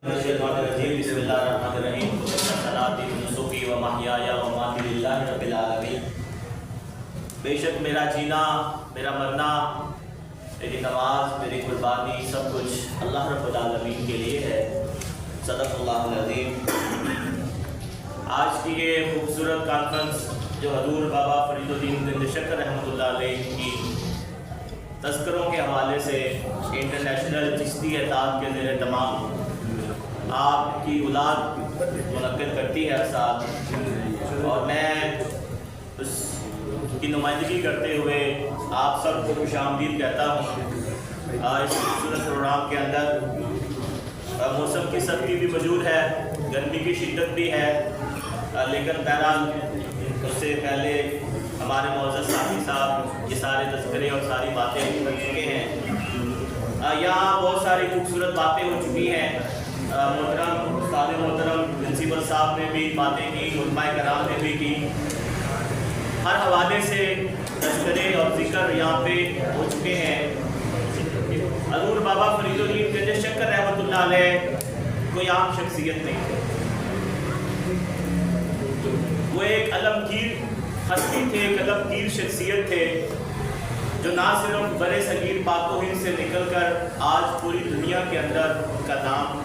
بسم اللہ الرحمن الرحیم صلاتی نسخی و محیای و ماتی للہ رب العالمین۔ بے شک میرا جینا، میرا مرنا، میری نماز، میری قربانی، سب کچھ اللہ رب العالمین کے لیے ہے۔ صدق اللہ العظیم۔ آج کی یہ خوبصورت کانفرنس جو حضور بابا فرید الدین زندہ شکر رحمۃ اللہ علیہ کی تذکروں کے حوالے سے انٹرنیشنل چشتی اتحاد کے زیر تمام آپ کی اولاد منعقد کرتی ہے ہر سال، اور میں اس کی نمائندگی کرتے ہوئے آپ سب کو خوش آمدید کہتا ہوں۔ اس خوبصورت پروگرام کے اندر موسم کی سردی بھی موجود ہے، گرمی کی شدت بھی ہے، لیکن بہرحال اس سے پہلے ہمارے معزز صاحب صاحب یہ سارے تذکرے اور ساری باتیں کر چکے ہیں۔ یہاں بہت ساری خوبصورت باتیں ہو چکی ہیں۔ محترم استاد محترم پرنسپل صاحب نے بھی باتیں کی، علماء کرام نے بھی کی، ہر حوالے سے تذکرے اور ذکر یہاں پہ ہو چکے ہیں۔ حضور بابا فرید الدین زندہ شکر رحمۃ اللہ علیہ کوئی عام شخصیت نہیں تھے، وہ ایک علمگیر ہستی تھے، ایک علمگیر شخصیت تھے جو نہ صرف برے صغیر پاک و ہند سے نکل کر آج پوری دنیا کے اندر ان کا نام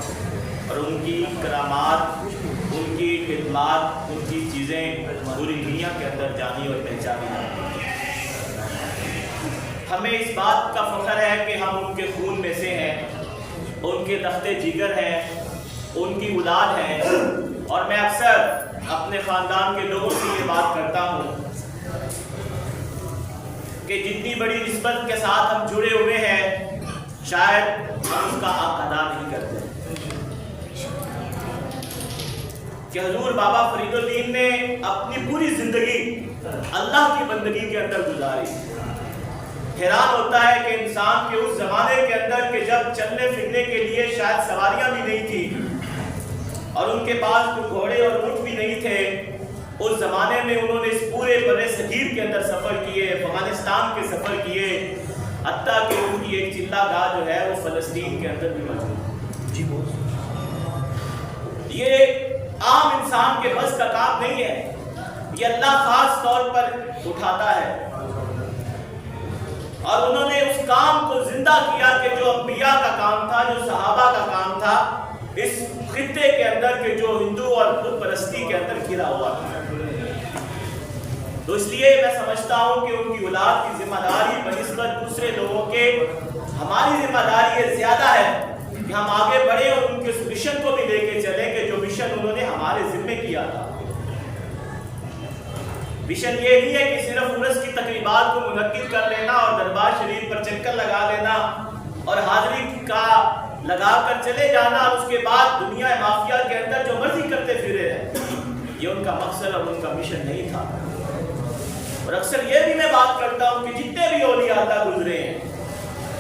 اور ان کی کرامات، ان کی خدمات، ان کی چیزیں پوری دنیا کے اندر جانی اور پہچانی ہیں۔ ہمیں اس بات کا فخر ہے کہ ہم ان کے خون میں سے ہیں، ان کے تختے جگر ہیں، ان کی اولاد ہیں، اور میں اکثر اپنے خاندان کے لوگوں سے یہ بات کرتا ہوں کہ جتنی بڑی نسبت کے ساتھ ہم جڑے ہوئے ہیں شاید ہم اس کا حق ادا نہیں کرتے کہ حضور بابا فرید الدین نے اپنی پوری زندگی اللہ کی بندگی کے اندر گزاری۔ حیران ہوتا ہے کہ انسان کے اس زمانے کے اندر کہ جب چلنے پھرنے کے لیے شاید سواریاں بھی نہیں تھی اور ان کے پاس کوئی گھوڑے اور اونٹ بھی نہیں تھے، اس زمانے میں انہوں نے اس پورے برے صغیر کے اندر سفر کیے، افغانستان کے سفر کیے، حتیٰ کہ ان کی ایک چلہ گاہ جو ہے وہ فلسطین کے اندر بھی موجود ہے۔ یہ عام انسان کے بس کا کام نہیں ہے، یہ اللہ خاص طور پر اٹھاتا ہے، اور انہوں نے اس کام کو زندہ کیا کہ جو انبیاء کا کام تھا، جو صحابہ کا کام تھا، اس خطے کے اندر کہ جو ہندو اور بت پرستی کے اندر گھرا ہوا تھا۔ تو اس لیے میں سمجھتا ہوں کہ ان کی اولاد کی ذمہ داری بنسبت دوسرے لوگوں کے ہماری ذمہ داری یہ زیادہ ہے کہ ہم آگے بڑھیں اور ان کے اس مشن کو بھی لے کے چلیں کہ جو مشن انہوں نے ہمارے ذمے کیا تھا۔ مشن یہ نہیں ہے کہ صرف عرس کی تقریبات کو منعقد کر لینا اور دربار شریف پر چکر لگا لینا اور حاضری کا لگا کر چلے جانا اور اس کے بعد دنیا مافیا کے اندر جو مرضی کرتے پھرے رہے۔ یہ ان کا مقصد اور ان کا مشن نہیں تھا۔ اور اکثر یہ بھی میں بات کرتا ہوں کہ جتنے بھی اولیاء اللہ گزرے ہیں،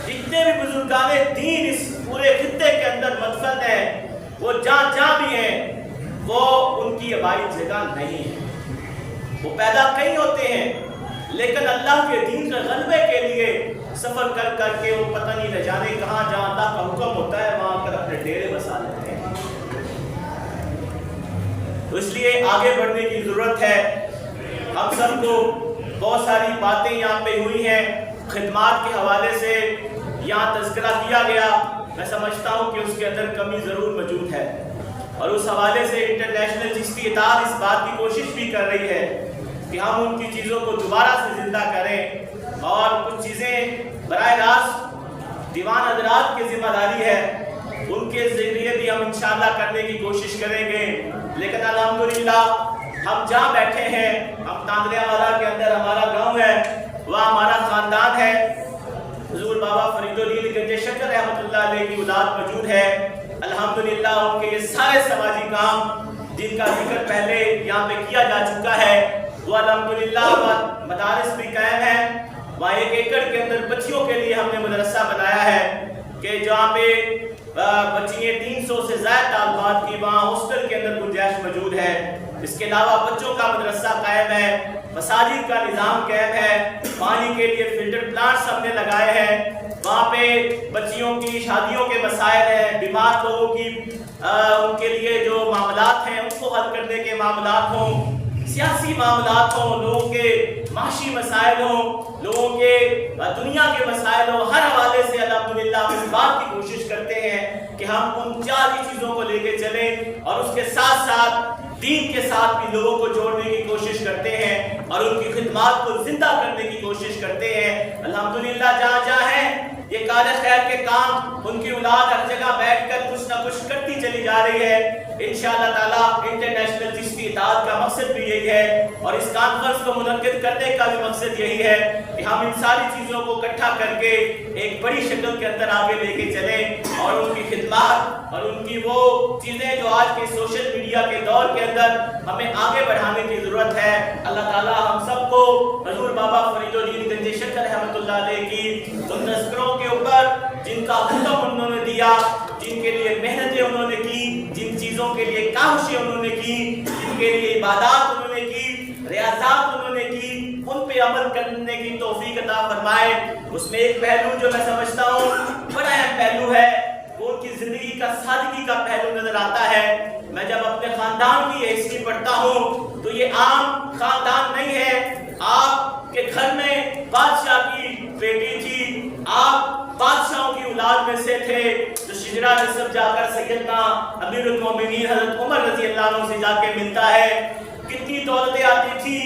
جتنے بھی بزرگان دین اس پورے خطے کے اندر مدفن ہیں، وہ جہاں بھی ہیں وہ ان کی آبائی جگہ نہیں ہے۔ وہ پیدا کہیں ہوتے ہیں لیکن اللہ کے دین کے غلبے کے لیے سفر کر کر کے وہ پتہ نہیں نہ جانے کہاں، جہاں اللہ کا حکم ہوتا ہے وہاں پر اپنے ڈیرے بسا لیتے ہیں۔ تو اس لیے آگے بڑھنے کی ضرورت ہے۔ ہم سب کو بہت ساری باتیں یہاں پہ ہوئی ہیں، خدمات کے حوالے سے یہاں تذکرہ کیا گیا، میں سمجھتا ہوں کہ اس کے اندر کمی ضرور موجود ہے، اور اس حوالے سے انٹرنیشنل چشتی اتحاد اس بات کی کوشش بھی کر رہی ہے کہ ہم ان کی چیزوں کو دوبارہ سے زندہ کریں، اور کچھ چیزیں براہ راست دیوان حضرات کی ذمہ داری ہے، ان کے ذریعے بھی ہم انشاءاللہ کرنے کی کوشش کریں گے۔ لیکن الحمدللہ ہم جہاں بیٹھے ہیں، ہم تاندریا والا کے اندر ہمارا گاؤں ہے، وہاں ہمارا خاندان ہے، حضور بابا فرید الدین زندہ شکر رحمۃ اللہ علیہ کی اولاد موجود ہے۔ الحمدللہ ان کے یہ سارے سماجی کام جن کا ذکر پہلے یہاں پہ کیا جا چکا ہے وہ الحمدللہ مدارس بھی قائم ہیں۔ وہاں 1 ایکڑ کے اندر بچیوں کے لیے ہم نے مدرسہ بنایا ہے کہ جہاں پہ بچیاں 300 سے زائد طالبات کی وہاں ہاسٹل کے اندر گنجائش موجود ہے۔ اس کے علاوہ بچوں کا مدرسہ قائم ہے، مساجد کا نظام قائم ہے، پانی کے لیے فلٹر پلانٹس ہم نے لگائے ہیں، وہاں پہ بچیوں کی شادیوں کے مسائل ہیں، بیمار لوگوں کی ان کے لیے جو معاملات ہیں ان کو حل کرنے کے معاملات ہوں، سیاسی معاملات ہوں، لوگوں کے معاشی مسائل ہوں، لوگوں کے دنیا کے مسائل ہوں، ہر حوالے سے الحمدللہ ہم اس بات کی کوشش کرتے ہیں کہ ہم ان چار چیزوں کو لے کے چلیں اور اس کے ساتھ ساتھ دین کے ساتھ بھی لوگوں کو جوڑنے کی کوشش کرتے ہیں اور ان کی خدمات کو زندہ کرنے کی کوشش کرتے ہیں۔ الحمدللہ جہاں جہاں ہیں یہ کار خیر کے کام، ان کی اولاد ہر جگہ بیٹھ کر کچھ نہ کچھ کرتی چلی جا رہی ہے۔ انشاءاللہ تعالیٰ انٹرنیشنل چشتی اتحاد کا مقصد بھی یہی ہے اور اس کانفرنس کو منعقد کرنے کا بھی مقصد یہی ہے کہ ہم ان ساری چیزوں کو اکٹھا کر کے ایک بڑی شکل کے اندر آگے لے کے چلیں اور ان کی خدمات اور ان کی وہ چیزیں جو آج کے سوشل میڈیا کے دور کے اندر ہمیں آگے بڑھانے کی ضرورت ہے۔ اللہ تعالیٰ ہم سب کو حضور بابا فرید الدین گنج شکر رحمۃ اللہ علیہ کی ان تذکروں کے اوپر جن کا حکم انہوں نے دیا، جن کے لیے محنتیں انہوں نے کی، جن چیزوں کے لیے کاوشیں انہوں نے کی، جن کے لیے عبادات انہوں نے کی، ریاضات انہوں نے کی، ان پہ عمل کرنے کی توفیق عطا فرمائے۔ اس میں ایک پہلو جو میں سمجھتا ہوں بڑا اہم پہلو ہے، وہ ان کی زندگی کا سادگی کا پہلو نظر آتا ہے۔ میں جب اپنے خاندان کی ہسٹری پڑھتا ہوں تو یہ عام خاندان نہیں ہے۔ آپ کے گھر میں بادشاہ کی بیٹی تھی، آپ بادشاہوں کی اولاد میں سے تھے، تو شجرہ نسب جا کر سیدنا امیر المومنین حضرت عمر رضی اللہ عنہ سے جا کے ملتا ہے۔ کتنی دولتیں آتی تھی،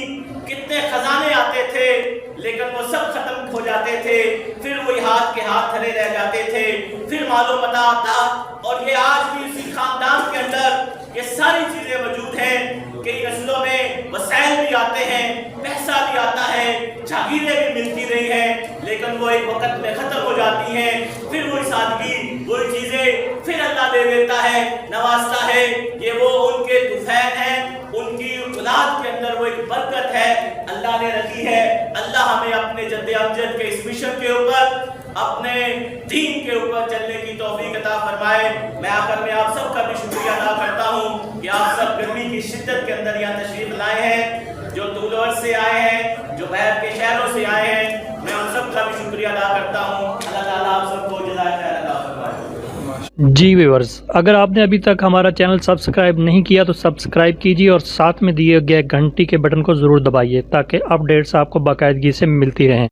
کتنے خزانے آتے تھے، لیکن وہ سب ختم ہو جاتے تھے، پھر وہی ہاتھ کے ہاتھ دھرے رہ جاتے تھے، پھر مال و متاع آتا۔ اور یہ آج بھی اسی خاندان کے اندر یہ ساری چیزیں موجود ہیں کہ نسلوں میں وسائل بھی آتے ہیں، پیسہ بھی آتا ہے، جاگیریں بھی ملتی رہی ہیں، لیکن وہ ایک وقت میں ختم ہو جاتی ہیں، پھر وہی سادگی، وہی چیزیں پھر اللہ دے دیتا ہے، نوازتا ہے کہ وہ ان کے طفیل ہیں، ان کی اولاد کے اندر وہ ایک برکت ہے اللہ نے رکھی ہے۔ اللہ ہمیں اپنے جد امجد کے اس مشن کے اوپر، اپنے دین کے اوپر چلنے کی توفیق عطا فرمائے۔ میں آخر میں آپ سب کا بھی شکریہ ادا کرتا ہوں کہ آپ سب گرمی کی شدت کے اندر یہاں تشریف لائے ہیں، جو دور دور سے آئے ہیں، جو باہر کے شہروں سے آئے ہیں، میں ان سب کا بھی شکریہ ادا کرتا ہوں۔ اللہ تعالیٰ آپ سب کو جزائے خیر عطا فرمائے۔ جی ویورز، اگر آپ نے ابھی تک ہمارا چینل سبسکرائب نہیں کیا تو سبسکرائب کیجیے اور ساتھ میں دیے گئے گھنٹی کے بٹن کو ضرور دبائیے تاکہ اپڈیٹس آپ کو باقاعدگی سے ملتی رہیں۔